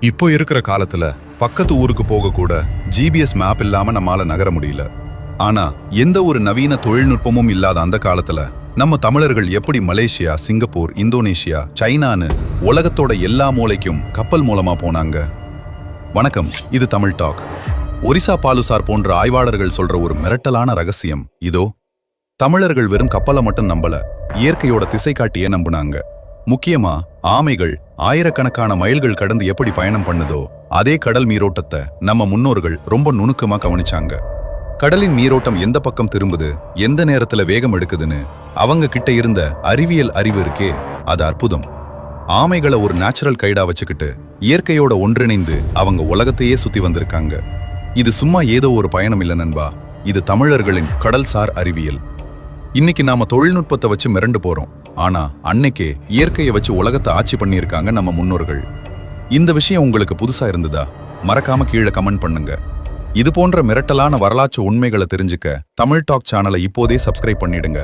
இப்போ இருக்கிற காலத்துல பக்கத்து ஊருக்கு போக கூட ஜிபிஎஸ் மேப் இல்லாம நம்மால நகர முடியல. ஆனா எந்த ஒரு நவீன தொழில்நுட்பமும் இல்லாத அந்த காலத்துல நம்ம தமிழர்கள் எப்படி மலேசியா, சிங்கப்பூர், இந்தோனேஷியா, சைனான்னு உலகத்தோட எல்லா மூலைக்கும் கப்பல் மூலமா போனாங்க? வணக்கம், இது தமிழ் டாக். ஒரிசா பாலுசார் போன்ற ஆய்வாளர்கள் சொல்ற ஒரு மிரட்டலான ரகசியம் இதோ. தமிழர்கள் வெறும் கப்பலை மட்டும் நம்பல, இயற்கையோட திசை காட்டியே நம்புனாங்க. முக்கியமா ஆமைகள் ஆயிரக்கணக்கான மைல்கள் கடந்து எப்படி பயணம் பண்ணுதோ அதே கடல் நீரோட்டத்தை நம்ம முன்னோர்கள் ரொம்ப நுணுக்கமா கவனிச்சாங்க. கடலின் நீரோட்டம் எந்த பக்கம் திரும்புது, எந்த நேரத்துல வேகம் எடுக்குதுன்னு அவங்க கிட்ட இருந்த அறிவியல் அறிவு இருக்கே, அது அற்புதம். ஆமைகளை ஒரு நேச்சுரல் கைடா வச்சுக்கிட்டு இயற்கையோட ஒன்றிணைந்து அவங்க உலகத்தையே சுத்தி வந்திருக்காங்க. இது சும்மா ஏதோ ஒரு பயணம் இல்ல நண்பா, இது தமிழர்களின் கடல்சார் அறிவியல். இன்னைக்கு நாம தொழில்நுட்பத்தை வச்சு மிரண்டு போறோம், ஆனா அன்னைக்கே இயற்கையை வச்சு உலகத்தை ஆட்சி பண்ணியிருக்காங்க நம்ம முன்னோர்கள். இந்த விஷயம் உங்களுக்கு புதுசா இருந்ததா? மறக்காம கீழே கமெண்ட் பண்ணுங்க. இது போன்ற மிரட்டலான வரலாற்று உண்மைகளை தெரிஞ்சுக்க தமிழ் டாக் சேனலை இப்போதே சப்ஸ்கிரைப் பண்ணிடுங்க.